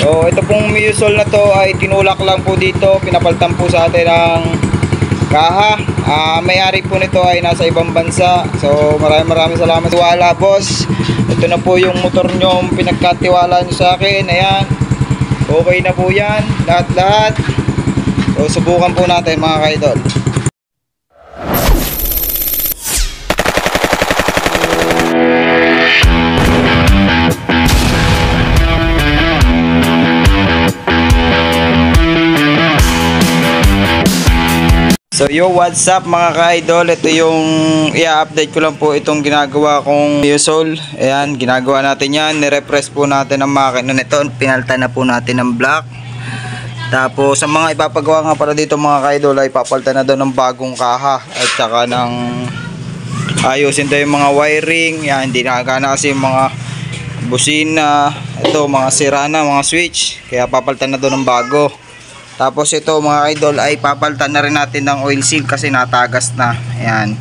So ito pong Miyosol na to ay tinulak lang po dito, pinapaltan po sa atin ng kaha. May-ari po nito ay nasa ibang bansa. So maraming salamat. Wala boss. Ito na po yung motor nyo, pinagkatiwala nyo sa akin. Ayan. Okay na po yan. Lahat. So subukan po natin mga kaidol. So yo, what's up mga ka-idol? Ito yung i-update ko lang po itong ginagawa kong Miyosol. Ayan, ginagawa natin yan. Nirepress po natin ang makina nito. Pinaltan na po natin ng black. Tapos sa mga ipapagawa nga para dito mga ka-idol ay papalitan na daw ng bagong kaha. At saka ng ayusin daw yung mga wiring. Yan, hindi nakagana kasi yung mga busina. Ito, mga sira na, mga switch. Kaya papalitan na daw ng bago. Tapos ito mga idol ay papalitan na rin natin ng oil seal kasi natagas na. Ayan.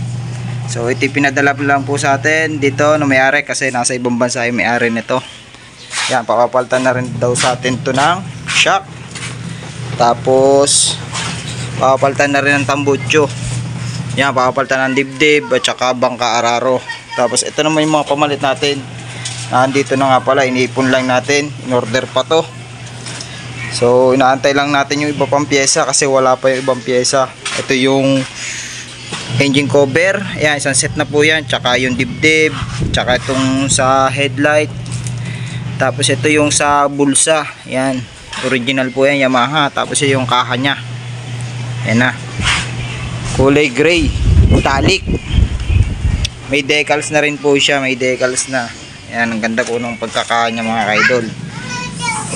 So ito pinadala lang po sa atin dito na may-ari kasi nasa ibang bansa yung may-ari nito. Ayan, papalitan na rin daw sa atin ito ng shock. Tapos papalitan na rin ng tambutso. Ayan, papalitan ng dibdib at saka bangka araro. Tapos ito naman yung mga pamalit natin. Nandito na nga pala, iniipon lang natin. In order pa to. So inaantay lang natin yung iba pang pyesa kasi wala pa yung ibang pyesa. Ito yung engine cover. Ayan, isang set na po yan. Tsaka yung dibdib. Tsaka itong sa headlight. Tapos ito yung sa bulsa. Ayan, original po yan, Yamaha. Tapos yung kaha nya. Ayan na. Kulay gray. Metallic. May decals na rin po siya. May decals na. Ayan, ang ganda po ng pagkakaha nya mga kaidol.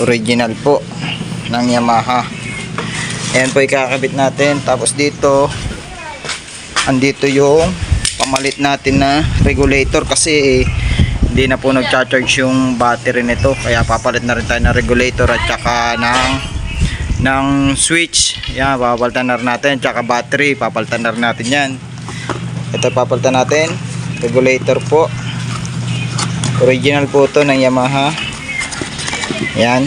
Original po ng Yamaha. Ayan po ikakabit natin. Tapos dito andito yung pamalit natin na regulator kasi hindi na po nagcha-charge yung battery nito. Kaya papalit na rin tayo ng regulator at saka ng switch. Ayan, papalitan na rin natin. Tsaka battery, papalitan na rin natin yan. Ito papalitan natin. Regulator po. Original po ito ng Yamaha. Ayan.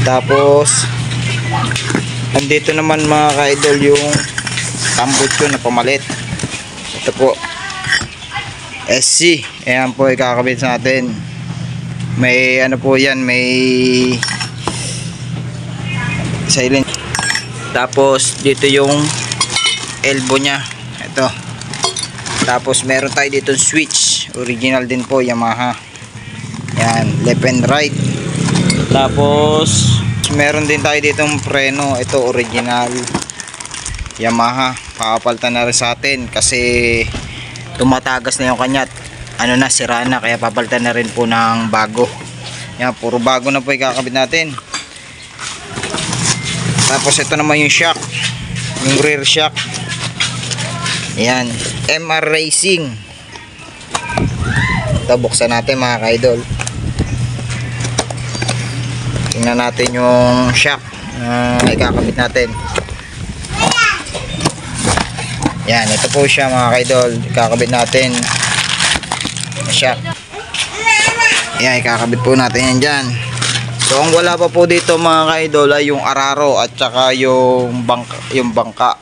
Tapos andito naman mga ka-idol yung tambutso na pamalit. Ito po SC. Ayan po ikakabit natin. May ano po yan, may silent. Tapos dito yung elbow nya. Ito. Tapos meron tayo dito switch. Original din po Yamaha. Yan, left and right. Tapos meron din tayo ditong preno. Ito original Yamaha. Papalitan na rin sa atin kasi tumatagas na yung kanya. Ano na, sira na. Kaya papalitan na rin po ng bago. Yan, puro bago na po ikakabit natin. Tapos ito naman yung shock. Yung rear shock. Yan, MR Racing. Ito, buksan natin mga ka-idol. Tingnan natin yung shock na ikakabit natin. Yan, ito po siya mga ka-idol. Ikakabit natin shock. Yan, ikakabit po natin yan dyan. So ang wala pa po dito mga ka-idol ay yung araro at saka yung bangka.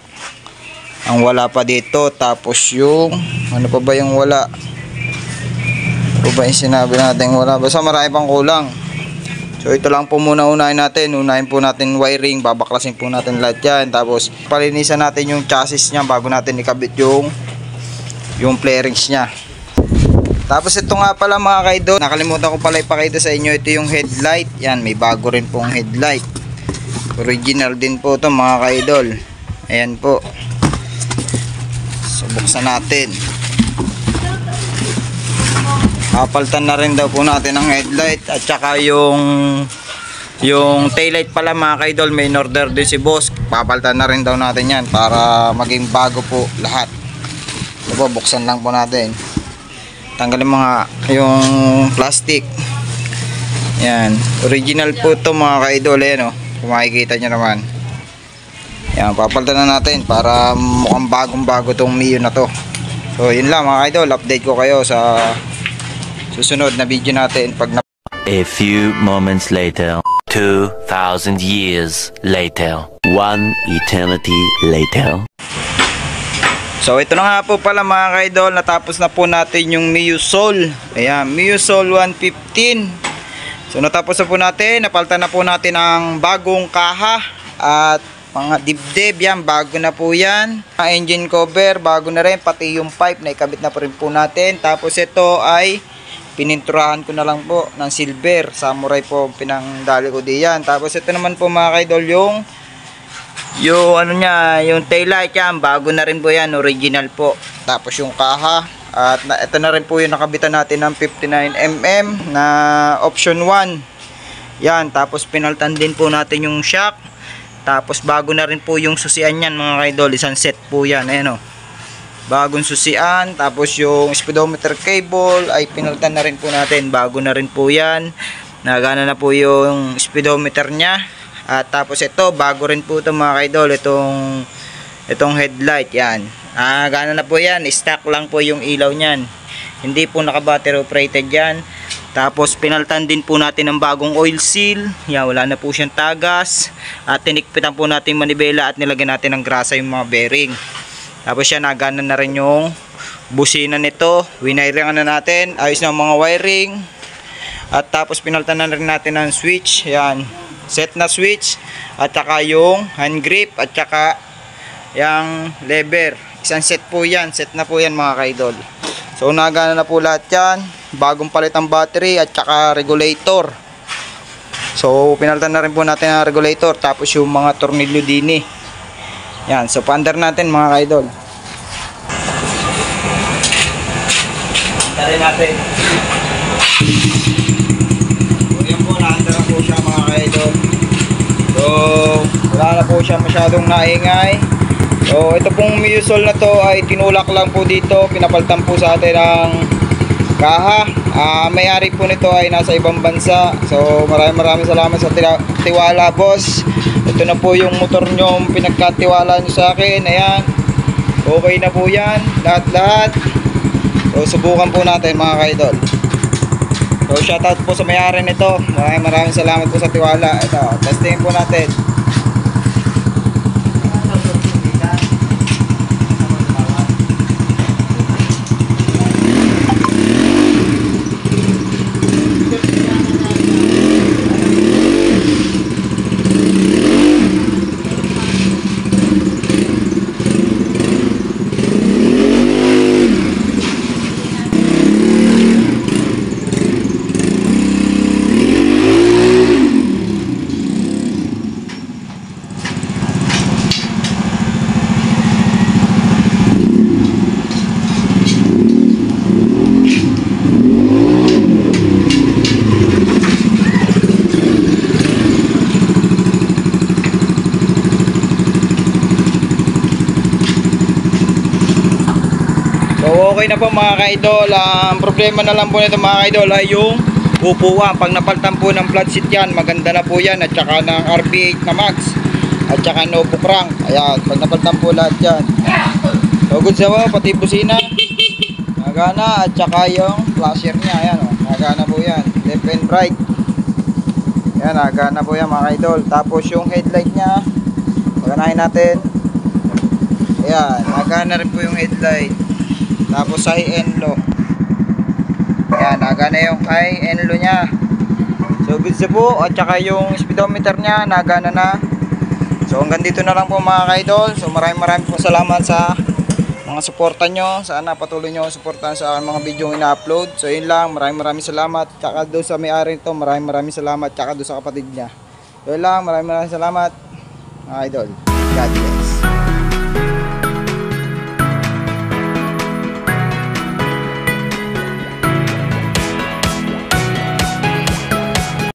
Ang wala pa dito. Tapos yung ano pa ba yung wala? Ano ba yung sinabi natin wala? Basta marami pang kulang. So ito lang po muna unahin natin. Unahin po natin wiring. Babaklasin po natin lahat yan. Tapos palinisan natin yung chassis nya bago natin ikabit yung flarings nya. Tapos ito nga pala mga kaidol, nakalimutan ko pala ipakita sa inyo. Ito yung headlight. Yan, may bago rin pong headlight. Original din po ito mga kaidol. Ayan po. So buksan natin. Papalitan na rin daw po natin ang headlight at saka yung taillight pala mga kaidol, may order din si boss. Papalitan na rin daw natin yan para maging bago po lahat. Ito po, buksan lang po natin. Tanggalin mga yung plastic. Yan, original po ito mga kaidol. Ayan o, kung makikita nyo naman. Yan, papalitan na natin para mukhang bagong bago itong Mio na to. So yun lang mga kaidol, update ko kayo sa susunod na video natin pag A few moments later, 2,000 years later, one eternity later. So ito na nga po pala mga ka-idol, natapos na po natin yung Miusol. Ayan, Miusol 115. So natapos na po natin, napalitan na po natin ang bagong kaha at mga dibdib, yan, bago na po yan. Ang engine cover, bago na rin, pati yung pipe na ikabit na po rin po natin. Tapos ito ay pininturahan ko na lang po ng silver, samurai po pinangdali ko diyan. Tapos ito naman po mga ka-idol, yung ano niya, yung taillight yan, bago na rin po yan, original po. Tapos yung kaha, at ito na rin po yung nakabitan natin ng 59mm na option 1. Yan, tapos pinaltan din po natin yung shock. Tapos bago na rin po yung susian yan mga ka-idol, isang set po yan, ayan o. Bagong susian, tapos yung speedometer cable ay pinalitan na rin po natin, bago na rin po yan. Nagana na po yung speedometer nya. At tapos ito, bago rin po ito mga ka-idol, itong headlight yan. Gana na po yan, stock lang po yung ilaw nyan, hindi po naka battery operated yan. Tapos pinalitan din po natin ng bagong oil seal, yan, wala na po siyang tagas. At tinikpitan po natin manibela at nilagyan natin ng grasa yung mga bearing. Tapos yan, nagana na rin yung busina nito, winiring na natin, ayos na mga wiring. At tapos pinalitan na rin natin ng switch, yan, set na switch, at saka yung hand grip, at saka yung lever, isang set po yan, set na po yan mga ka-idol. So nagana na po lahat yan, bagong palit ang battery at saka regulator. So pinalitan na rin po natin ang regulator, tapos yung mga tornilyo dini. Yan, so paandar natin mga ka-idol. Paandarin natin. So yan po, naandar na po siya mga ka-idol. So wala na po siya masyadong naingay. So ito pong Miusol na to ay tinulak lang po dito, pinapalitan po sa atin ang kaha. May-ari po nito ay nasa ibang bansa. So maraming salamat sa tiwala, boss. Ito na po yung motor nyo, pinagkatiwala nyo sa akin. Ayan, okay na po yan, lahat. So subukan po natin mga ka-idol. So shoutout po sa may-ari nito, maraming salamat po sa tiwala. Ito, testingin po natin. Okay na po mga ka-idol. Ang problema na lang po nito mga ka-idol ay yung upuan. Pag napalitan po ng flat seat yan, maganda na po yan. At saka ng RB8 na max, at saka Novo crank. Ayan, pag napalitan po lahat yan. So good sa po, pati busina nagana, at saka yung flasher nya. Ayan o, nagana po yan, left and right. Ayan, nagana po yan mga ka-idol. Tapos yung headlight nya, maganahin natin. Ayan, nagana rin po yung headlight. Tapos sa high and low, yan, nagana yung high and low nya. So good sa po, at saka yung speedometer nya nagana na. So hanggang dito na lang po mga ka-idol. So maraming po salamat sa mga suporta nyo. Sana patuloy nyo suportahan sa mga video ina-upload. So yun lang, maraming salamat. Tsaka doon sa may-ari nito, maraming salamat. Tsaka doon sa kapatid nya. So yun lang, maraming salamat mga idol. God bless.